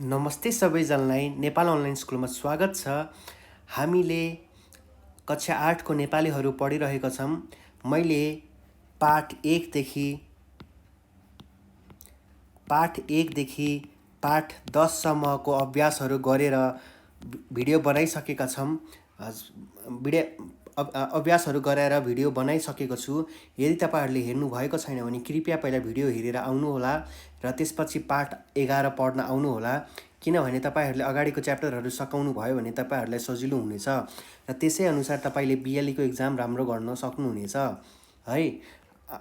नमस्ते सबैजनालाई नेपाल अनलाइन स्कुलमा स्वागत छ। हामीले कक्षा 8 को नेपालीहरू पढिरहेका छौँ। मैले पाठ 1 देखि पाठ 10 सम्मको अभ्यासहरू गरेर भिडियो बनाइसकेका छौँ। अभ्यासहरू गराएर भिडियो बनाइसकेको छु। यदि तपाईहरुले हेर्नु भएको छैन भने कृपया पहिला भिडियो हेरेर आउनु होला र त्यसपछि पाठ 11 पढ्न आउनु होला, किनभने तपाईहरुले अगाडिको च्याप्टरहरू सकाउनु भयो भने तपाईहरुलाई सजिलो हुनेछ र त्यसै अनुसार तपाईले बीएलई को एक्जाम राम्रो गर्न सक्नुहुनेछ है।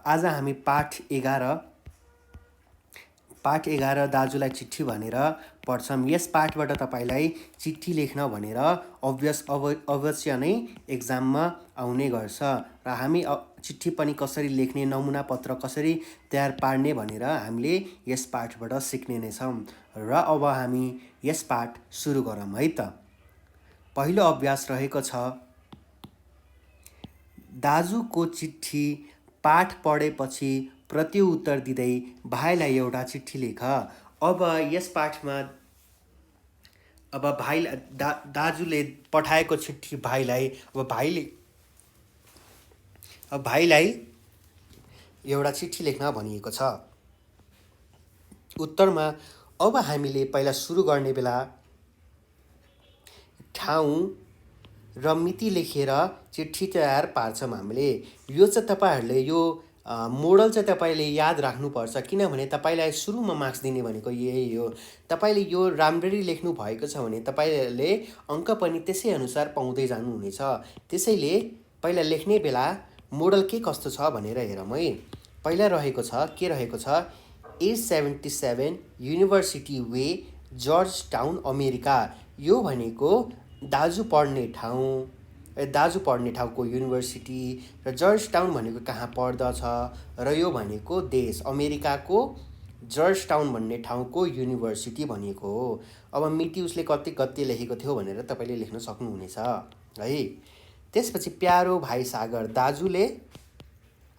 आज हामी पाठ 11 दाजुलाई चिठी भनेर पढ्छौँ। यस पाठबाट तपाईलाई चिठी लेख्न भनेर अवश्य नै एक्जाममा आउने गर्छ र हामी चिठी पनि कसरी लेख्ने, नमुना पत्र कसरी तयार पार्ने भनेर हामीले यस पाठबाट सिक्ने नै छौँ। र अब हामी यस पाठ सुरु गरौँ है त। पहिलो अभ्यास रहेको छ दाजुको चिठी। पाठ पढेपछि प्रत्युत्तर दिँदै भाइलाई एउटा चिठी लेख। अब यस पाठमा दाजुले पठाएको चिठी भाइलाई, भाइलाई एउटा चिठी लेख्न भनिएको छ। उत्तरमा अब हामीले पहिला सुरु गर्ने बेला ठाउँ र मिति लेखेर चिठी तयार पार्छौँ हामीले। यो चाहिँ तपाईहरुले यो मोडल चाहिँ तपाईले याद राख्नुपर्छ, किनभने तपाईलाई सुरुमा मार्क्स दिने भनेको यही हो। तपाईले यो राम्ररी लेख्नु भएको छ भने तपाईले अङ्क पनि त्यसै अनुसार पाउँदै जानुहुनेछ। त्यसैले पहिला लेख्ने बेला मोडल के कस्तो छ भनेर हेरौँ है। पहिला रहेको छ A77 university way, George town, America. यो भनेको दाजु पढ्ने ठाउँको युनिभर्सिटी र जर्ज टाउन भनेको कहाँ पर्दछ र यो भनेको देश अमेरिकाको जर्ज टाउन भन्ने ठाउँको युनिभर्सिटी भनेको हो। अब मिति उसले कति लेखेको थियो भनेर तपाईले लेख्न सक्नुहुनेछ है। त्यसपछि प्यारो भाइ सागर, दाजुले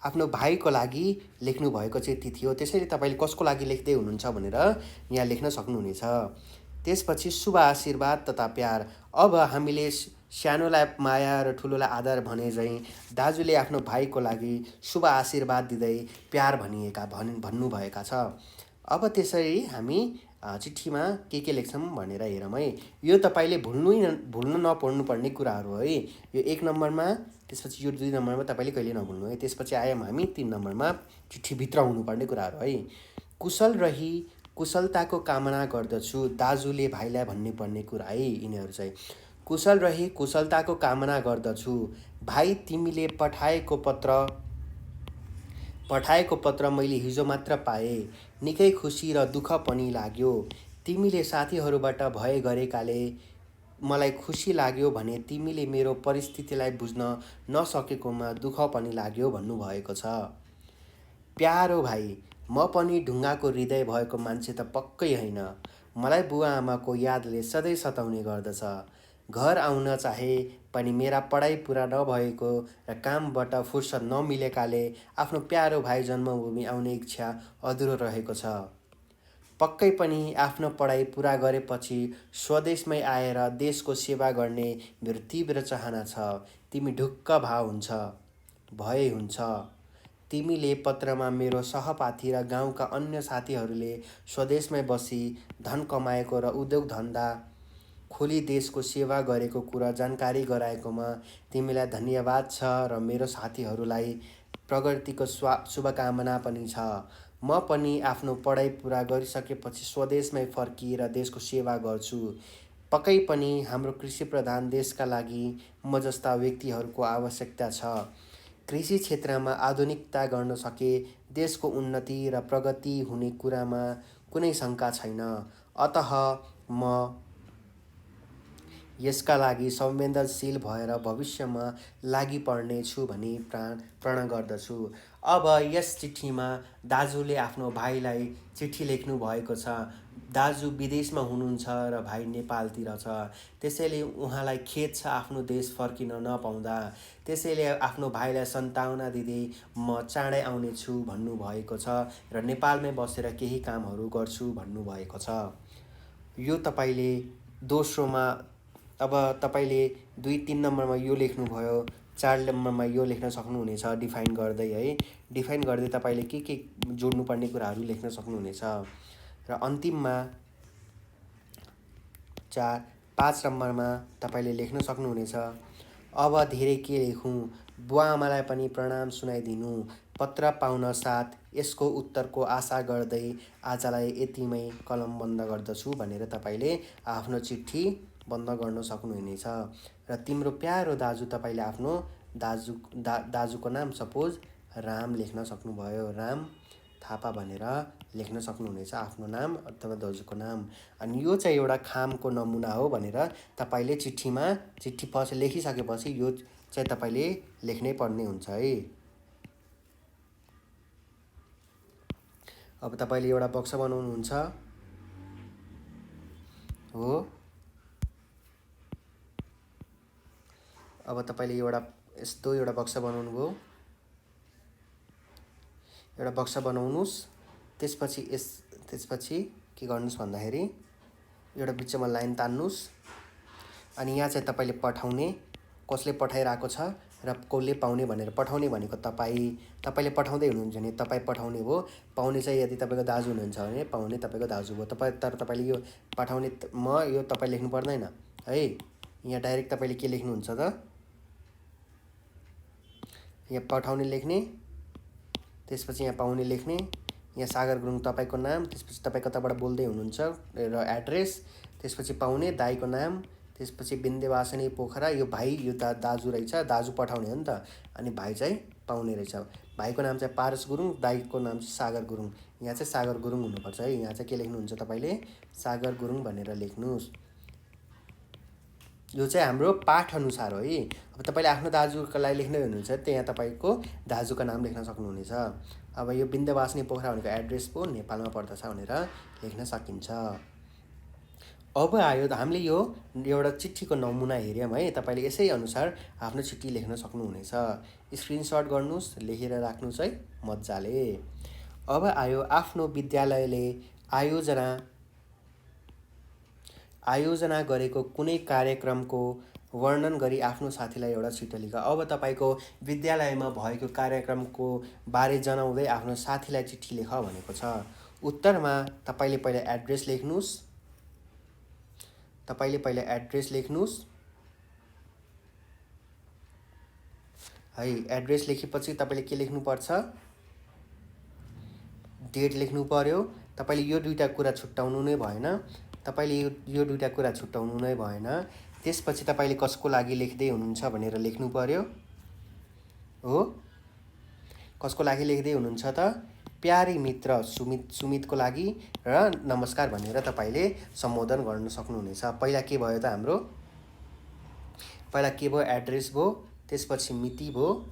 आफ्नो भाइको लागि लेख्नु भएको चिठी थियो, त्यसैले तपाईले कसको लागि लेख्दै हुनुहुन्छ भनेर यहाँ लेख्न सक्नुहुनेछ। त्यसपछि शुभ आशीर्वाद तथा प्यार। अब हामीले सानोलाई माया र ठुलोलाई आदर भने झैँ दाजुले आफ्नो भाइको लागि शुभ आशीर्वाद दिँदै प्यार भन्नुभएका छ। अब त्यसरी हामी चिठीमा के लेख्छौँ भनेर हेरौँ है। यो तपाईले भुल्न नपर्नु पर्ने कुराहरू है। यो 1 नम्बरमा, त्यसपछि यो 2 नम्बरमा तपाईले कहिले नभुल्नु है। त्यसपछि आयौँ हामी 3 नम्बरमा चिठीभित्र हुनुपर्ने कुराहरू है। कुशल रही कुशलताको कामना गर्दछु, दाजुले भाइलाई भन्नुपर्ने कुरा है यिनीहरू चाहिँ। कुशल रही कुशलताको कामना गर्दछु भाइ, तिमीले पठाएको पत्र मैले हिजो मात्र पाएँ। निकै खुसी र दुःख पनि लाग्यो। तिमीले साथीहरूबाट भय गरेकाले मलाई खुसी लाग्यो भने तिमीले मेरो परिस्थितिलाई बुझ्न नसकेकोमा दुःख पनि लाग्यो भन्नुभएको छ। प्यारो भाइ, म पनि ढुङ्गाको हृदय भएको मान्छे त पक्कै होइन। मलाई बुवा आमाको यादले सधैँ सताउने गर्दछ। घर आउन चाहे पनि मेरा पढाइ पुरा नभएको र कामबाट फुर्सद नमिलेकाले आफ्नो प्यारो भाइ जन्मभूमि आउने इच्छा अधुरो रहेको छ। पक्कै पनि आफ्नो पढाइ पुरा गरेपछि स्वदेशमै आएर देशको सेवा गर्ने मेरो तीव्र चाहना छ। तिमी ढुक्क भए हुन्छ। तिमीले पत्रमा मेरो सहपाठी र गाउँका अन्य साथीहरूले स्वदेशमै बसी धन कमाएको र उद्योग धन्दा खोली देशको सेवा गरेको कुरा जानकारी गराएकोमा तिमीलाई धन्यवाद छ र मेरो साथीहरूलाई प्रगतिको शुभकामना पनि छ। म पनि आफ्नो पढाइ पुरा गरिसकेपछि स्वदेशमै फर्किएर देशको सेवा गर्छु। पक्कै पनि हाम्रो कृषि प्रधान देशका लागि म जस्ता व्यक्तिहरूको आवश्यकता छ। कृषि क्षेत्रमा आधुनिकता गर्न सके देशको उन्नति र प्रगति हुने कुरामा कुनै शङ्का छैन। अतः म यसका लागि संवेदनशील भएर भविष्यमा लागि पर्ने छु भनी प्रण गर्दछु। अब यस चिठीमा दाजुले आफ्नो भाइलाई चिठी लेख्नु भएको छ। दाजु विदेशमा हुनुहुन्छ र भाइ नेपालतिर छ। त्यसैले उहाँलाई खेद छ आफ्नो देश फर्किन नपाउँदा। त्यसैले आफ्नो भाइलाई सन्तावना दिँदै म चाँडै आउने छु भन्नुभएको छ र नेपालमै बसेर केही कामहरू गर्छु भन्नुभएको छ। यो तपाईँले दोस्रोमा अब तपाईँले 2-3 नम्बरमा यो लेख्नुभयो, 4 नम्बरमा यो लेख्न सक्नुहुनेछ डिफाइन गर्दै है। डिफाइन गर्दै तपाईँले के जोड्नुपर्ने कुराहरू लेख्न सक्नुहुनेछ। र अन्तिममा 5 नम्बरमा तपाईँले लेख्न सक्नुहुनेछ, अब धेरै के लेखौँ, बुवा आमालाई पनि प्रणाम सुनाइदिनु, पत्र पाउन साथ यसको उत्तरको आशा गर्दै आजलाई यतिमै कलम बन्द गर्दछु भनेर तपाईँले आफ्नो चिठी बन्द गर्न सक्नुहुनेछ। र तिम्रो प्यारो दाजु, तपाईँले आफ्नो दाजुको नाम सपोज राम लेख्न सक्नुभयो, राम थापा भनेर लेख्न सक्नुहुनेछ आफ्नो नाम अथवा दाजुको नाम। अनि यो चाहिँ एउटा खामको नमुना हो भनेर तपाईँले चिठी पछि लेखिसकेपछि यो चाहिँ तपाईँले लेख्नै पर्ने हुन्छ है। अब तपाईँले एउटा बक्सा बनाउनुहुन्छ हो। अब तपाईँले यस्तो एउटा बक्सा बनाउनु भयो, एउटा बक्सा बनाउनुस्। त्यसपछि के गर्नुस् भन्दाखेरि एउटा बिचमा लाइन तान्नुस्। अनि यहाँ चाहिँ तपाईँले पठाउने, कसले पठाइरहेको छ र कसले पाउने भनेर, पठाउने भनेको तपाईँले पठाउँदै हुनुहुन्छ भने तपाईँ पठाउने हो, पाउने चाहिँ यदि तपाईँको दाजु हुनुहुन्छ भने पाउने तपाईँको दाजु हो। तर तपाईँले यो पठाउने यो तपाईँ लेख्नु पर्दैन है। यहाँ डाइरेक्ट तपाईँले के लेख्नुहुन्छ त, यहाँ पठाउने लेख्ने, त्यसपछि यहाँ पाउने लेख्ने, यहाँ सागर गुरुङ तपाईँको नाम, त्यसपछि तपाईँ कताबाट बोल्दै हुनुहुन्छ र एड्रेस, त्यसपछि पाउने दाईको नाम, त्यसपछि बिन्देवासिनी पोखरा, यो भाइ यो दाजु रहेछ, दाजु पठाउने हो नि त, अनि भाइ चाहिँ पाउने रहेछ। भाइको नाम चाहिँ पारस गुरुङ, दाईको नाम चाहिँ सागर गुरुङ। यहाँ चाहिँ सागर गुरुङ हुनुपर्छ है। यहाँ चाहिँ के लेख्नुहुन्छ तपाईँले, सागर गुरुङ भनेर लेख्नुहोस्। यो चाहिँ हाम्रो पाठ अनुसार हो है। अब तपाईँले आफ्नो दाजुको लागि लेख्दै हुनुहुन्छ त्यहाँ तपाईँको दाजुको नाम लेख्न सक्नुहुनेछ। अब यो बिन्देवासिनी पोखरा भनेको एड्रेस पो नेपालमा पर्दछ भनेर लेख्न सकिन्छ। अब आयो हामीले यो एउटा चिठीको नमुना हेऱ्यौँ है। तपाईँले यसै अनुसार आफ्नो चिठी लेख्न सक्नुहुनेछ। स्क्रिनसट गर्नुहोस्, लेखेर राख्नुहोस् है मजाले। अब आयो आफ्नो विद्यालयले आयोजना गरेको कुनै कार्यक्रमको वर्णन गरी आफ्नो साथीलाई एउटा चिठी लेख। अब तपाईँको विद्यालयमा भएको कार्यक्रमको बारे जनाउँदै आफ्नो साथीलाई चिठी लेख भनेको छ। उत्तरमा तपाईँले पहिला एड्रेस लेख्नुहोस्। है। एड्रेस लेखेपछि तपाईँले के लेख्नुपर्छ, डेट लेख्नु पर्यो। तपाईँले यो दुईवटा कुरा छुट्याउनु नै भएन। त्यसपछि तपाईँले कसको लागि लेख्दै हुनुहुन्छ भनेर लेख्नु पर्यो हो। कसको लागि लेख्दै हुनुहुन्छ त, प्यारी मित्र सुमितको लागि र नमस्कार भनेर तपाईँले सम्बोधन गर्न सक्नुहुनेछ। पहिला के भयो त हाम्रो, एड्रेस भयो, त्यसपछि मिति भयो।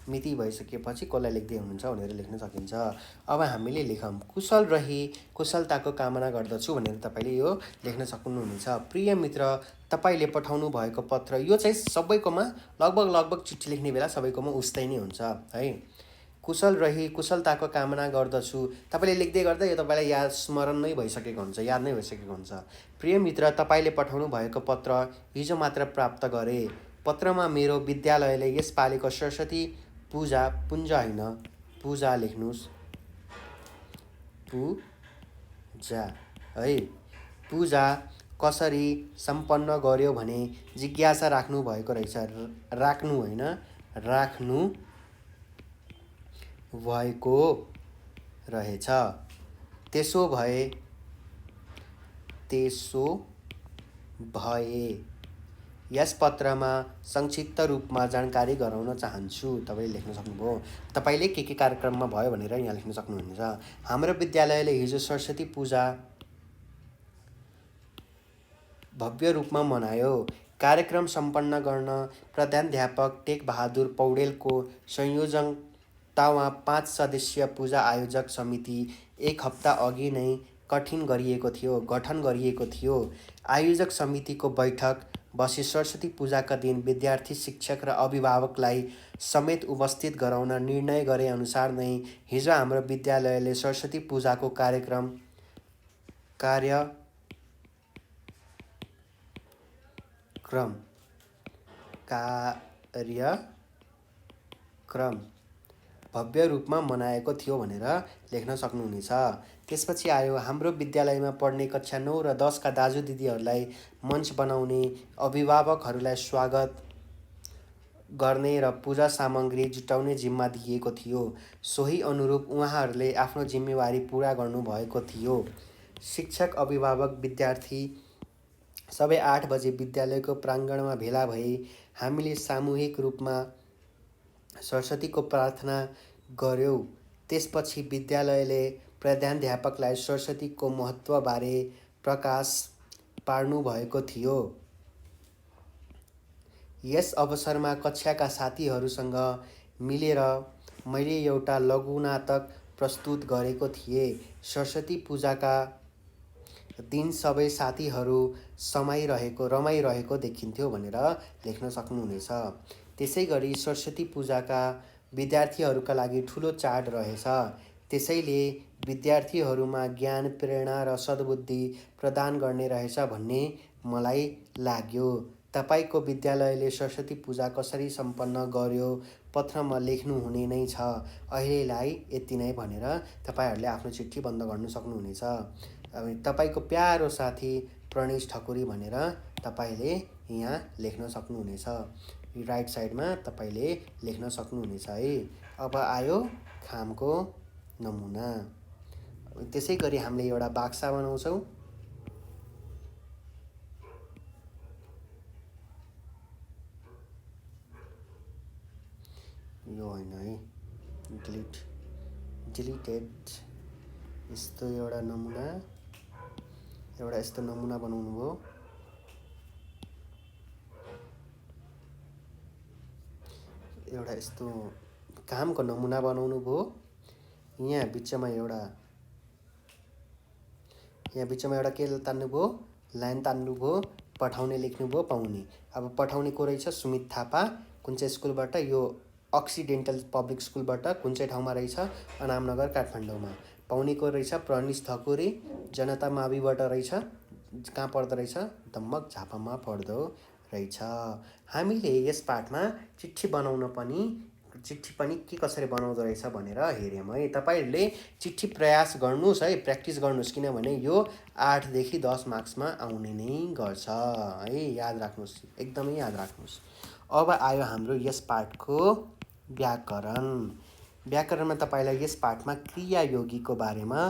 मिति भइसकेपछि कसलाई लेख्दै हुनुहुन्छ भनेर लेख्न सकिन्छ। अब हामीले लेखौँ, कुशल रही कुशलताको कामना गर्दछु भनेर तपाईँले यो लेख्न सक्नुहुनेछ। प्रिय मित्र, तपाईँले पठाउनु भएको पत्र, यो चाहिँ सबैकोमा लगभग चिठी लेख्ने बेला सबैकोमा उस्तै नै हुन्छ है। कुशल रही कुशलताको कामना गर्दछु, तपाईँले लेख्दै गर्दा यो तपाईँलाई याद नै भइसकेको हुन्छ। प्रिय मित्र, तपाईँले पठाउनु भएको पत्र हिजो मात्र प्राप्त गरे। पत्रमा मेरो विद्यालयले यसपालिको सरस्वती पूजा लेख्नुहोस्, पूजा है। पूजा कसरी सम्पन्न गर्यो भने जिज्ञासा राख्नु भएको रहेछ। राख्नु होइन, राख्नु भएको रहेछ। त्यसो भए यस पत्रमा संक्षिप्त रूपमा जानकारी गराउन चाहन्छु। तपाईँले लेख्न सक्नुभयो। तपाईँले के कार्यक्रममा भयो भनेर यहाँ लेख्न सक्नुहुनेछ। हाम्रो विद्यालयले हिजो सरस्वती पूजा भव्य रूपमा मनायो। कार्यक्रम सम्पन्न गर्न प्रधानाध्यापक टेकबहादुर पौडेलको संयोजकतामा 5 सदस्यीय पूजा आयोजक समिति 1 हप्ता अघि नै गठन गरिएको थियो। आयोजक समितिको बैठक बसी सरस्वती पूजाका दिन विद्यार्थी, शिक्षक र अभिभावकलाई समेत उपस्थित गराउन निर्णय गरे अनुसार नै हिजो हाम्रो विद्यालयले सरस्वती पूजाको क्रम कार्यक्रम भव्य रूपमा मनाएको थियो भनेर लेख्न सक्नुहुनेछ। त्यसपछि आयो हाम्रो विद्यालयमा पढ्ने कक्षा 9 र 10 का दाजु दिदीहरूलाई मञ्च बनाउने, अभिभावकहरूलाई स्वागत गर्ने र पूजा सामग्री जुटाउने जिम्मा दिएको थियो। सोही अनुरूप उहाँहरूले आफ्नो जिम्मेवारी पुरा गर्नुभएको थियो। शिक्षक, अभिभावक, विद्यार्थी सबै 8 बजे विद्यालयको प्राङ्गणमा भेला भए हामीले सामूहिक रूपमा सरस्वतीको प्रार्थना गर्यौं। त्यसपछि विद्यालयले प्रधानाध्यापकलाई सरस्वतीको महत्त्वबारे प्रकाश पार्नुभएको थियो। यस अवसरमा कक्षाका साथीहरूसँग मिलेर मैले एउटा लघु नाटक प्रस्तुत गरेको थिएँ। सरस्वती पूजाका दिन सबै साथीहरू रमाइरहेको देखिन्थ्यो भनेर लेख्न सक्नुहुनेछ। त्यसैगरी सरस्वती पूजाका विद्यार्थीहरूका लागि ठुलो चाड रहेछ। त्यसैले विद्यार्थीहरूमा ज्ञान, प्रेरणा र सद्बुद्धि प्रदान गर्ने रहेछ भन्ने मलाई लाग्यो। तपाईँको विद्यालयले सरस्वती पूजा कसरी सम्पन्न गर्यो पत्रमा लेख्नुहुने नै छ। अहिलेलाई यति नै भनेर तपाईँहरूले आफ्नो चिठी बन्द गर्न सक्नुहुनेछ। तपाईँको प्यारो साथी प्रणेश ठकुरी भनेर तपाईँले यहाँ लेख्न सक्नुहुनेछ। राइट साइडमा तपाईँले लेख्न सक्नुहुनेछ है। अब आयो खामको नमुना। त्यसै गरी हामीले एउटा बाक्सा बनाउँछौँ। यो होइन है, डिलिटेड। यस्तो एउटा नमुना, एउटा यस्तो नमुना बनाउनु भयो। एउटा यस्तो कामको नमुना बनाउनु भयो। यहाँ बिचमा एउटा के तान्नुभयो, लाइन तान्नुभयो, पठाउने लेख्नुभयो, पाउने। अब पठाउने को रहेछ? सुमित थापा, कुन चाहिँ स्कुलबाट? यो अक्सिडेन्टल पब्लिक स्कुलबाट। कुन चाहिँ ठाउँमा रहेछ? अनामनगर, काठमाडौँमा। पाउने को रहेछ? प्रणेश ठकुरी, जनता माविबाट रहेछ। कहाँ पर्दो रहेछ? दम्मक झापामा पर्दो रहेछ। हामीले यस पाठमा चिठी पनि के कसरी बनाउँदो रहेछ भनेर हेर्यौँ है। तपाईँहरूले चिठी प्रयास गर्नुहोस् है, प्र्याक्टिस गर्नुहोस्, किनभने यो 8 देखि 10 मार्क्समा आउने नै गर्छ है। याद राख्नुहोस्, एकदमै याद राख्नुहोस्। अब आयो हाम्रो यस पाठको व्याकरण। व्याकरणमा तपाईँलाई यस पाठमा क्रियायोगीको बारेमा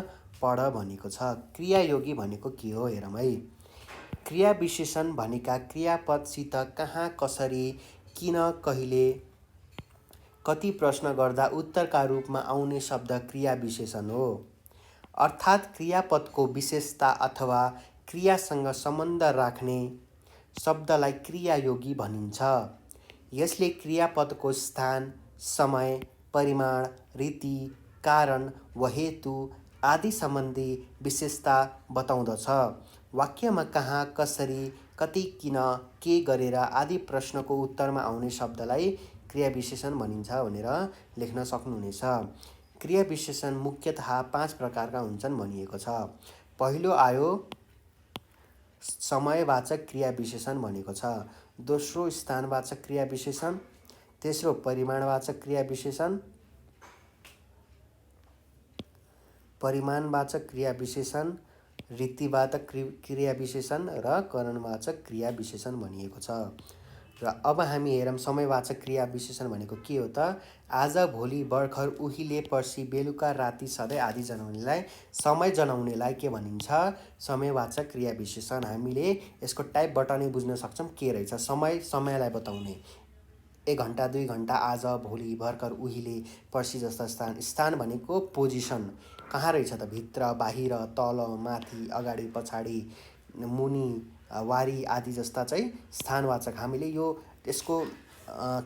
पढ भनेको छ। क्रियायोगी भनेको के हो हेरौँ है। क्रिया विशेषण भनेका क्रियापदसित कहाँ, कसरी, किन, कहिले, कति प्रश्न गर्दा उत्तरका रूपमा आउने शब्द क्रिया विशेषण हो। अर्थात् क्रियापदको विशेषता अथवा क्रियासँग सम्बन्ध राख्ने शब्दलाई क्रियायोगी भनिन्छ। यसले क्रियापदको स्थान, समय, परिमाण, रीति, कारण वा हेतु आदि सम्बन्धी विशेषता बताउँदछ। वाक्यमा कहाँ, कसरी, कति, किन, के गरेर आदि प्रश्नको उत्तरमा आउने शब्दलाई क्रिया विशेषण भनिन्छ भनेर लेख्न सक्नुहुनेछ। क्रिया विशेषण मुख्यतः 5 प्रकारका हुन्छन् भनिएको छ। पहिलो आयो समयवाचक क्रिया विशेषण भनेको छ। दोस्रो स्थानवाचक क्रिया विशेषण। तेस्रो परिमाणवाचक क्रिया विशेषण, रीतिवाचक क्रिया विशेषण र करणवाचक क्रिया विशेषण भनिएको छ। र अब हामी हेरौँ समयवाचक क्रिया विशेषण भनेको के हो त? आज, भोलि, भर्खर, उहिले, पर्सि, बेलुका, राति, सधैँ आदि जनाउनेलाई, समय जनाउनेलाई के भनिन्छ? समयवाचक क्रिया विशेषण। हामीले यसको टाइपबाट नै बुझ्न सक्छौँ के रहेछ। समयलाई बताउने, 1 घन्टा, 2 घन्टा, आज, भोलि, भर्खर, उहिले, पर्सि जस्ता स्थान। स्थान भनेको पोजिसन, कहाँ रहेछ त? भित्र, बाहिर, तल, माथि, अगाडि, पछाडि, मुनि, वारी आदि जस्ता चाहिँ स्थानवाचक। हामीले यसको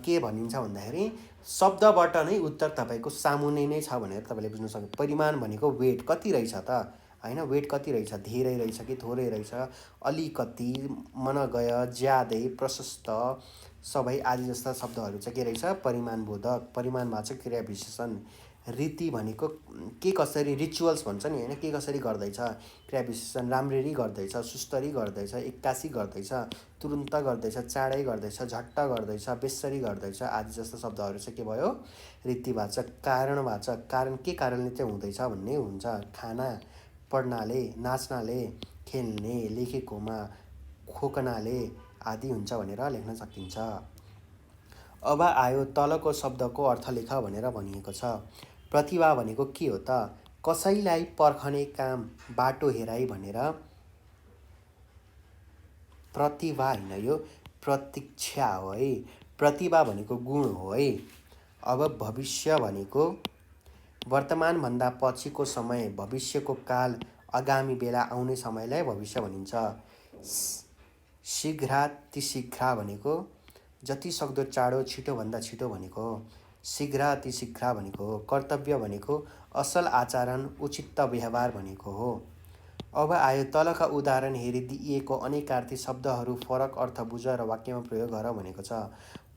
के भनिन्छ भन्दाखेरि शब्दबाट नै उत्तर तपाईँको सामुन्ने नै छ भनेर तपाईँले बुझ्न सक्नु। परिमाण भनेको वेट, कति रहेछ त होइन, वेट कति रहेछ, धेरै रहेछ कि थोरै रहेछ, अलिकति, मनगय, ज्यादै, प्रशस्त, सबै आदि जस्ता शब्दहरू चाहिँ के रहेछ? परिमाणबोधक, परिमाणवाचक क्रिया विशेषण। रीति भनेको के कसरी रिचुअल्स भन्छ नि होइन, के कसरी गर्दैछ, क्रिया विशेषण राम्ररी गर्दैछ, सुस्तरी गर्दैछ, एक्कासी गर्दैछ, तुरुन्त गर्दैछ, चाँडै गर्दैछ, झट्ट गर्दैछ, बेसरी गर्दैछ आदि जस्ता शब्दहरू चाहिँ के भयो, रीतिवाचक। कारणवाचक, कारण के कारणले चाहिँ हुँदैछ भन्ने हुन्छ। खाना, पढ्नाले, नाच्नाले, खेल्ने, लेखेकोमा, खोक्नाले आदि हुन्छ भनेर लेख्न सकिन्छ। अब आयो तलको शब्दको अर्थ लेख भनेर भनिएको छ। प्रतिभा भनेको के हो त? कसैलाई पर्खने काम, बाटो हेराइ भनेर। प्रतिभा होइन, यो प्रतीक्षा हो है। प्रतिभा भनेको गुण हो है। अब भविष्य भनेको वर्तमानभन्दा पछिको समय, भविष्यको काल, आगामी बेला, आउने समयलाई भविष्य भनिन्छ। शीघ्रातिशीघ्र भनेको जति सक्दो चाँडो, छिटोभन्दा छिटो भनेको हो। शीघ्रातिशीघ्र भनेको हो। कर्तव्य भनेको असल आचरण, उचित व्यवहार भनेको हो। अब आयो तलका उदाहरण हेरी दिइएको अनेकार्थी शब्दहरू फरक अर्थ बुझ र वाक्यमा प्रयोग गर भनेको छ।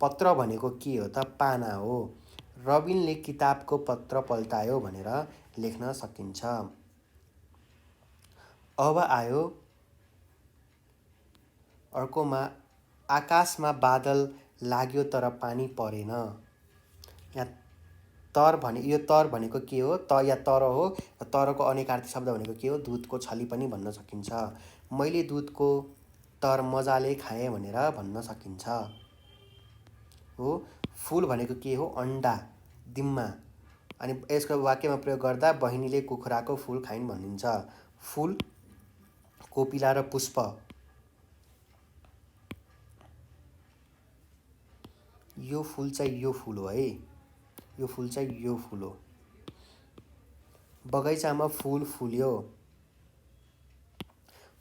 पत्र भनेको के हो त? पाना हो। रबिनले किताबको पत्र पल्टायो भनेर लेख्न सकिन्छ। अब आयो अर्कोमा, आकाशमा बादल लाग्यो तर पानी परेन। यहाँ तर भने, यो तर भनेको के हो त या तर हो। तरको अनेकार्थी शब्द भनेको के हो? दुधको छली पनि भन्न सकिन्छ। मैले दुधको तर मजाले खाएँ भनेर भन्न सकिन्छ हो। फुल भनेको के हो? अन्डा, दिम्मा। अनि यसको वाक्यमा प्रयोग गर्दा बहिनीले कुखुराको फुल खाइन् भनिन्छ। फुल, कोपिला र पुष्प। यो फुल चाहिँ यो फुल हो है। यो फुल चाहिँ यो फुल हो। बगैँचामा फुल फुल्यो।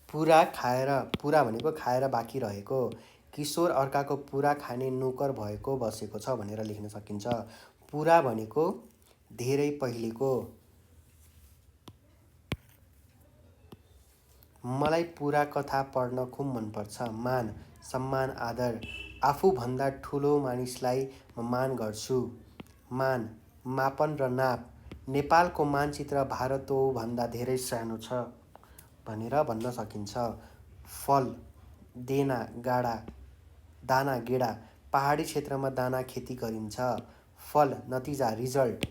पुरा खाएर, पुरा भनेको खाएर बाँकी रहेको। किशोर अर्काको पुरा खाने नोकर भएको बसेको छ भनेर लेख्न सकिन्छ। पुरा भनेको धेरै पहिलेको। मलाई पुरा कथा पढ्न खुब मनपर्छ। मान, सम्मान, आदर। आफूभन्दा ठुलो मानिसलाई म मान गर्छु। मान, मापन र नाप। नेपालको मानचित्र भारतभन्दा धेरै सानो छ भनेर भन्न सकिन्छ। फल, देना, गाडा, दाना, गेडा। पहाडी क्षेत्रमा दाना खेती गरिन्छ। फल, नतिजा, रिजल्ट।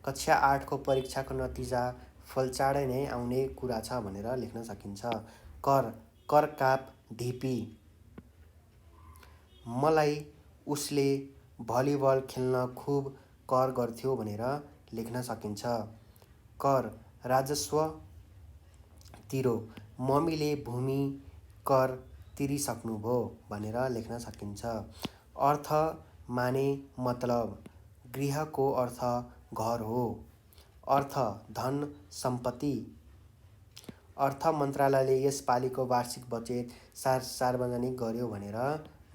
कक्षा 8 को परीक्षाको नतिजा फल चाँडै नै आउने कुरा छ भनेर लेख्न सकिन्छ। कर, करकाप, ढिपी। मलाई उसले भलिबल खेल्न खुब कर गर्थ्यो भनेर लेख्न सकिन्छ। कर, राजस्व तिरो। मम्मीले भूमि कर तिरिसक्नुभयो भनेर लेख्न सकिन्छ। अर्थ माने मतलब। गृहको अर्थ घर हो। अर्थ, धन सम्पत्ति। अर्थ मन्त्रालयले यस पालिको वार्षिक बजेट सार्वजनिक गर्यो भनेर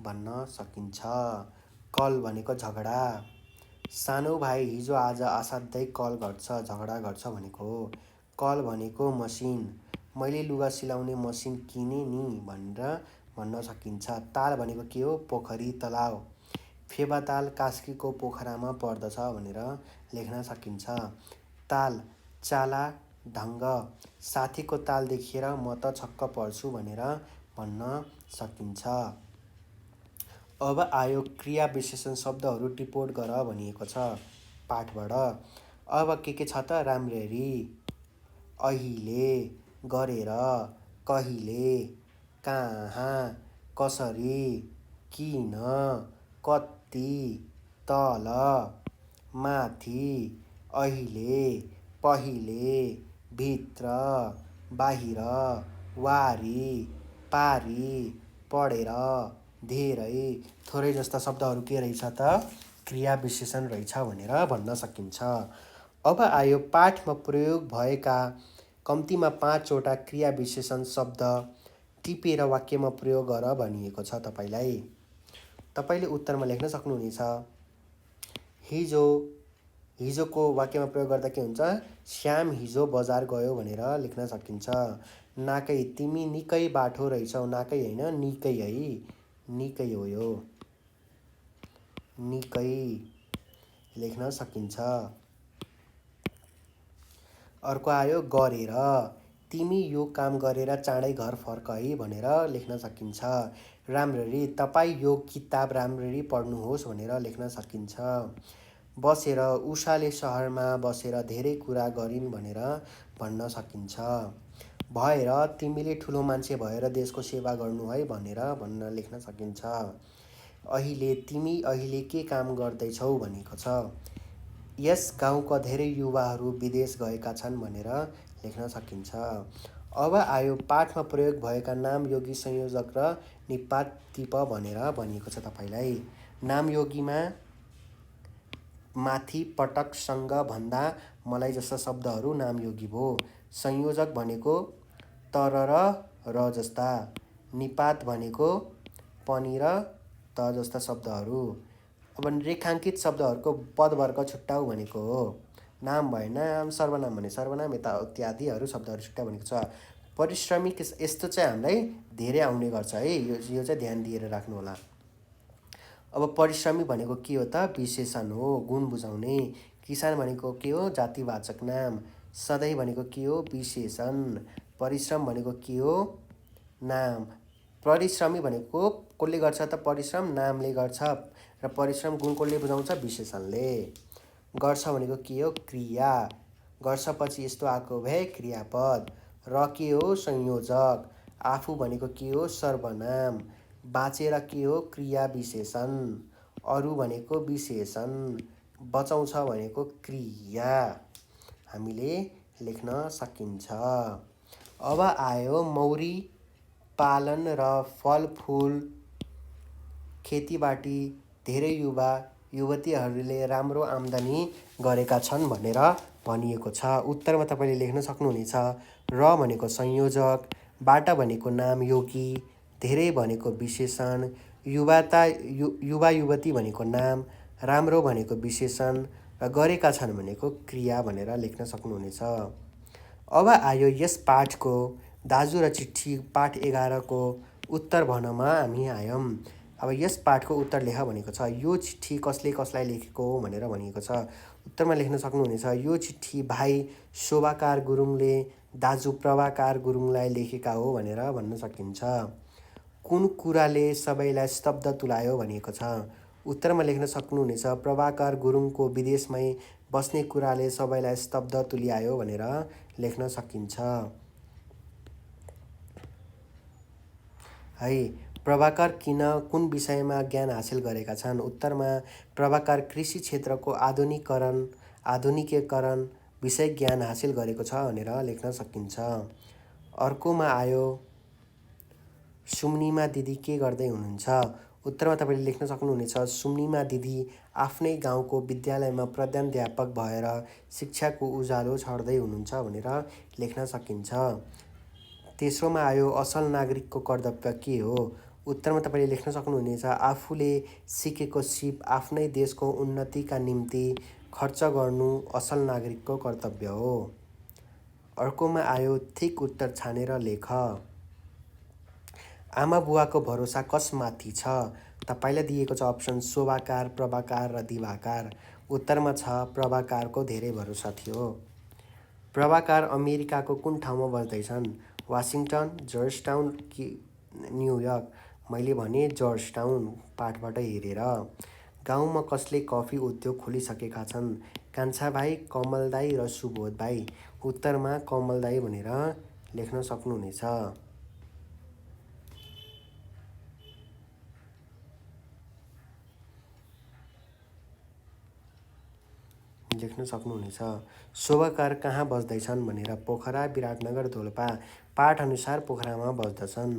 भन्न सकिन्छ। कल भनेको झगडा। सानो भाइ हिजो आज असाध्यै कल गर्छ, झगडा गर्छ भनेको हो। कल भनेको मसिन। मैले लुगा सिलाउने मसिन किने नि भनेर भन्न सकिन्छ। ताल भनेको के हो? पोखरी, तलाउ। फेवाताल कास्कीको पोखरामा पर्दछ भनेर लेख्न सकिन्छ। ताल, चाला, ढङ्ग। साथीको ताल देखेर म त छक्क पर्छु भनेर भन्न सकिन्छ। अब आयो क्रिया विशेषण शब्दहरू टिपोट गर भनिएको छ पाठबाट। अब के छ त? राम्ररी, अहिले, गरेर, कहिले, कहाँ, कसरी, किन, कति, तल, माथि, अहिले, पहिले, भित्र, बाहिर, वारी, पारी, पढेर, धेरै, थोरै जस्ता शब्दहरू के रहेछ त? क्रिया विशेषण रहेछ भनेर भन्न सकिन्छ। अब आयो पाठमा प्रयोग भएका कम्तीमा 5 वटा क्रिया विशेषण शब्द टिपेर वाक्यमा प्रयोग गर भनिएको छ तपाईँलाई। तपाईँले उत्तरमा लेख्न सक्नुहुनेछ। हिजो, हिजोको वाक्यमा प्रयोग गर्दा के हुन्छ? श्याम हिजो बजार गयो भनेर लेख्न सकिन्छ। नाकै, तिमी निकै बाठो रहेछौ। नाकै होइन, निकै है। निकै हो यो। निकै लेख्न सकिन्छ। अर्को आयो गरेर, तिमी यो काम गरेर चाँडै घर फर्क है भनेर लेख्न सकिन्छ। राम्ररी, तपाईँ यो किताब राम्ररी पढ्नुहोस् भनेर लेख्न सकिन्छ। बसेर, उषाले सहरमा बसेर धेरै कुरा गरिन् भनेर भन्न सकिन्छ। भएर, तिमीले ठुलो मान्छे भएर देशको सेवा गर्नु है भनेर भन्न लेख्न सकिन्छ। अहिले, तिमी अहिले के काम गर्दैछौ भनेको छ। यस गाउँका धेरै युवाहरू विदेश गएका छन् भनेर लेख्न सकिन्छ। अब आयो पाठमा प्रयोग भएका नामयोगी, संयोजक र निपात टिप भनेर भनिएको छ तपाईँलाई। नामयोगीमा माथि, पटक, सँग भन्दा मलाई जस्ता शब्दहरू नामयोगी भयो। संयोजक भनेको तर र जस्ता, निपात भनेको पनि र त जस्ता शब्दहरू। अब रेखाङ्कित शब्दहरूको पदवर्ग छुट्याउ भनेको हो। नाम भए नाम, सर्वनाम भने सर्वनाम, इत्यादिहरू शब्दहरू छुट्याउ भनेको छ। परिश्रमी यस्तो चाहिँ हामीलाई धेरै आउने गर्छ है, यो चाहिँ ध्यान दिएर राख्नु होला। अब परिश्रमी भनेको के हो त? विशेषण हो, गुण बुझाउने। किसान भनेको के हो? जातिवाचक नाम। सधैँ भनेको के हो? विशेषण। परिश्रम भनेको के हो? नाम। परिश्रमी भनेको कसले गर्छ त? परिश्रम नामले गर्छ। र परिश्रम गुण कसले बुझाउँछ? विशेषणले। गर्छ भनेको के हो? क्रिया। गर्छपछि यस्तो आएको भए क्रियापद। र के हो? संयोजक। आफू भनेको के हो? सर्वनाम। बाँचेर के हो? क्रिया विशेषण। अरू भनेको विशेषण। बचाउँछ भनेको क्रिया। हामीले लेख्न सकिन्छ। अब आयो मौरी पालन र फलफुल खेतीबाटी धेरै युवा युवतीहरूले राम्रो आम्दानी गरेका छन् भनेर भनिएको छ। उत्तरमा तपाईँले लेख्न सक्नुहुनेछ। र भनेको संयोजक, बाट भनेको नामयोगी, धेरै भनेको विशेषण, युवा युवती भनेको नाम, राम्रो भनेको विशेषण र गरेका छन् भनेको क्रिया भनेर लेख्न सक्नुहुनेछ। अब आयो यस पाठको दाजु र चिट्ठी पाठ 11 को उत्तर भनमा हामी आयौँ। अब यस पाठको उत्तर लेख भनेको छ। यो चिट्ठी कसले कसलाई लेखेको हो भनेर भनिएको छ। उत्तरमा लेख्न सक्नुहुनेछ। यो चिट्ठी भाइ शोभाकार गुरुङले दाजु प्रभाकार गुरुङलाई लेखेका हो भनेर भन्न सकिन्छ। कुन कुराले सबैलाई स्तब्ध तुल्यायो भनिएको छ। उत्तरमा लेख्न सक्नुहुनेछ। प्रभाकर गुरुङको विदेशमै बस्ने कुराले सबैलाई स्तब्ध तुल्यायो भनेर लेख्न सकिन्छ। है, प्रभाकर कुन विषयमा ज्ञान हासिल गरेका छन्। उत्तरमा प्रभाकर कृषि क्षेत्रको आधुनिकीकरण विषय ज्ञान हासिल गरेको छ भनेर लेख्न सकिन्छ। अर्कोमा आयो सुम्निमा दिदी के गर्दै हुनुहुन्छ। उत्तरमा तपाईँले लेख्न सक्नुहुनेछ। सुम्निमा दिदी आफ्नै गाउँको विद्यालयमा प्रधानाध्यापक भएर शिक्षाको उज्यालो छर्दै हुनुहुन्छ भनेर लेख्न सकिन्छ। तेस्रोमा आयो असल नागरिकको कर्तव्य के हो। उत्तरमा तपाईँले लेख्न सक्नुहुनेछ। आफूले सिकेको सिप आफ्नै देशको उन्नतिका निम्ति खर्च गर्नु असल नागरिकको कर्तव्य हो। अर्कोमा आयो ठिक उत्तर छानेर लेख। आमा बुवाको भरोसा कसमाथि छ। तपाईँलाई दिएको छ अप्सन शोभाकार, प्रभाकार र दिवाकर। उत्तरमा छ प्रभाकारको धेरै भरोसा थियो। प्रभाकार अमेरिकाको कुन ठाउँमा बस्दैछन्। वासिङटन, जर्जटाउन कि न्युयोर्क। मैले भने जर्जटाउन पाठबाट हेरेर। गाउँमा कसले कफी उद्योग खोलिसकेका छन्। कान्छा भाइ, कमल दाई र सुबोध भाइ। उत्तरमा कमल दाई भनेर लेख्न सक्नुहुनेछ। लेख्न सक्नुहुनेछ। शोभाकार कहाँ बस्दैछन् भनेर पोखरा, विराटनगर, दोलपा। पाठ अनुसार पोखरामा बस्दछन्।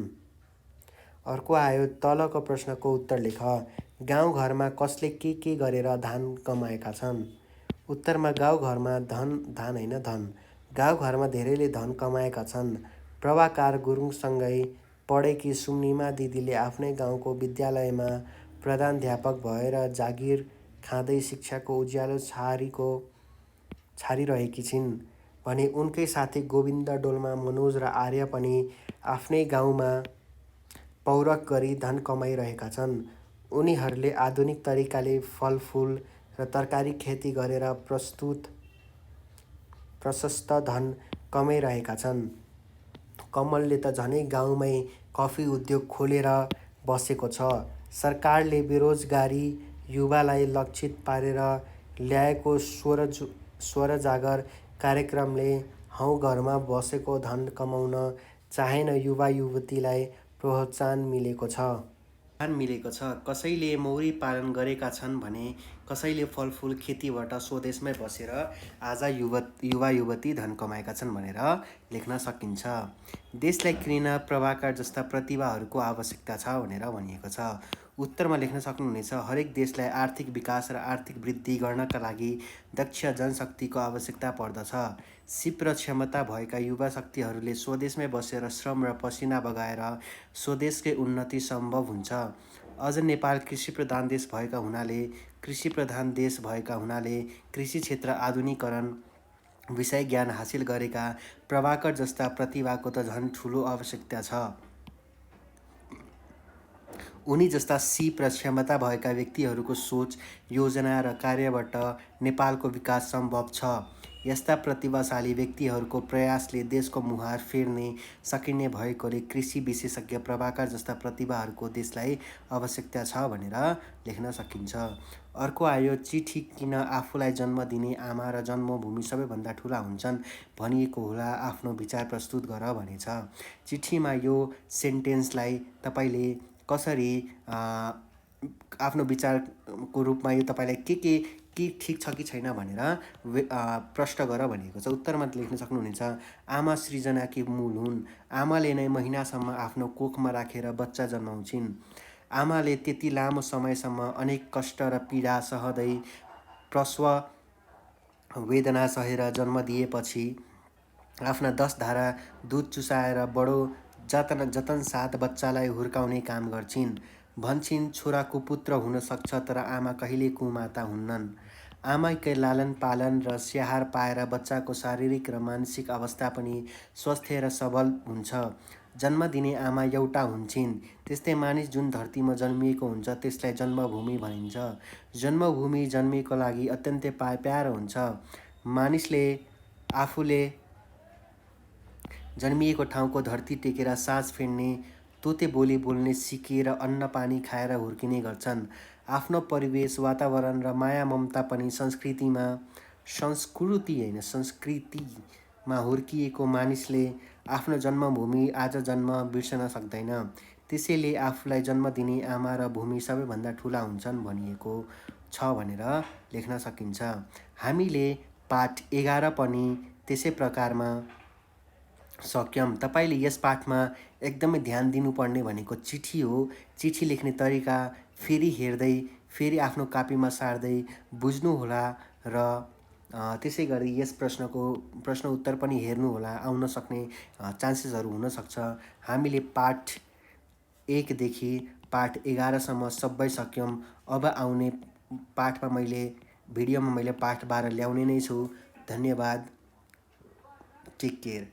अर्को आयो तलको प्रश्नको उत्तर लेख। गाउँघरमा कसले के गरेर धन कमाएका छन्। उत्तरमा गाउँघरमा धन गाउँघरमा धेरैले धन कमाएका छन्। प्रभाकार गुरुङसँगै पढेकी सुम्निमा दिदीले आफ्नै गाउँको विद्यालयमा प्रधानाध्यापक भएर जागिर खाँदै शिक्षाको उज्यालो छारिरहेकी छिन् भने उनकै साथी गोविन्द, डोल्मा, मनोज र आर्य पनि आफ्नै गाउँमा पौरख गरी धन कमाइरहेका छन्। उनीहरूले आधुनिक तरिकाले फलफुल र तरकारी खेती गरेर प्रशस्त धन कमाइरहेका छन्। कमलले त झनै गाउँमै कफी उद्योग खोलेर बसेको छ। सरकारले बेरोजगारी युवालाई लक्षित पारेर ल्याएको स्वरोजगार कार्यक्रमले गाउँघरमा बसेको धन कमाउन चाहेन युवा युवतीलाई प्रोत्साहन मिलेको छ। कसैले मौरी पालन गरेका छन् भने कसैले फलफुल खेतीबाट स्वदेशमै बसेर आज युवा युवती धन कमाएका छन् भनेर लेख्न सकिन्छ। देशलाई किन प्रभाकर जस्ता प्रतिभाहरूको आवश्यकता छ भनेर भनिएको छ। उत्तरमा लेख्न सक्नुहुनेछ, हरेक देशलाई आर्थिक विकास र आर्थिक वृद्धि गर्नका लागि दक्ष जनशक्तिको आवश्यकता पर्दछ। सिप र क्षमता भएका युवा शक्तिहरूले स्वदेशमै बसेर श्रम र पसिना बगाएर स्वदेशकै उन्नति सम्भव हुन्छ। अझ नेपाल कृषि प्रधान देश भएका हुनाले कृषि क्षेत्र आधुनिकीकरण विषय ज्ञान हासिल गरेका प्रभाकर जस्ता प्रतिभाको त झन् ठुलो आवश्यकता छ। उनी जस्ता सिप र क्षमता भएका व्यक्तिहरूको सोच, योजना र कार्यबाट नेपालको विकास सम्भव छ। यस्ता प्रतिभाशाली व्यक्तिहरूको प्रयासले देशको मुहार फेर्ने सकिने भएकोले कृषि विशेषज्ञ प्रभाकर जस्ता प्रतिभाहरूको देशलाई आवश्यकता छ भनेर लेख्न सकिन्छ। अर्को आयो, चिठी किन आफूलाई जन्म दिने आमा र जन्मभूमि सबैभन्दा ठुला हुन्छन् भनिएको होला, आफ्नो विचार प्रस्तुत गर भनेछ। चिठीमा यो सेन्टेन्सलाई तपाईँले कसरी आफ्नो विचारको रूपमा यो तपाईँलाई के ठिक छ कि छैन भनेर प्रश्न गर भनिएको छ। उत्तरमा लेख्न सक्नुहुनेछ, आमा सृजनाकी मूल हुन्। आमाले नै महिनासम्म आफ्नो कोखमा राखेर बच्चा जन्माउँछिन्। आमाले त्यति लामो समयसम्म अनेक कष्ट र पीडा सहँदै प्रसव वेदना सहेर जन्म दिएपछि आफ्ना 10 धारा दुध चुसाएर बडो जतन साथ बच्चालाई हुर्काउने काम गर्छिन्। भन्छिन्, छोरा कुपुत्र हुन सक्छ तर आमा कहिले कुमाता हुन्नन्। आमाकै लालन पालन र स्याहार पाएर बच्चाको शारीरिक र मानसिक अवस्था पनि स्वस्थ र सबल हुन्छ। जन्म दिने आमा एउटा हुन्छिन्। त्यस्तै मानिस जुन धरतीमा जन्मिएको हुन्छ त्यसलाई जन्मभूमि भनिन्छ। जन्मभूमि जन्मेको लागि अत्यन्तै प्यारो हुन्छ। मानिसले आफूले जन्मिएको ठाउँको धरती टेकेर सास फेर्ने, तोते बोली बोल्ने सिकेर अन्न पानी खाएर हुर्किने गर्छन्। आफ्नो परिवेश, वातावरण र माया ममता पनि संस्कृतिमा हुर्किएको मानिसले आफ्नो जन्मभूमि आज जन्म बिर्सन सक्दैन। त्यसैले आफूलाई जन्म दिने आमा र भूमि सबैभन्दा ठुला हुन्छन् भनिएको छ भनेर लेख्न सकिन्छ। हामीले पाठ 11 पनि त्यसै प्रकारमा सक्यौँ। तपाईँले यस पाठमा एकदमै ध्यान दिनुपर्ने भनेको चिठी हो। चिठी लेख्ने तरिका फेरि हेर्दै, फेरि आफ्नो कापीमा सार्दै बुझ्नुहोला र त्यसै गरी यस प्रश्न उत्तर पनि हेर्नुहोला, आउन सक्ने चान्सेसहरू हुनसक्छ। हामीले पाठ 1 देखि पाठ 11 सम्म सबै सक्यौँ। अब आउने भिडियोमा मैले पाठ 12 ल्याउने नै छु। धन्यवाद। Take care.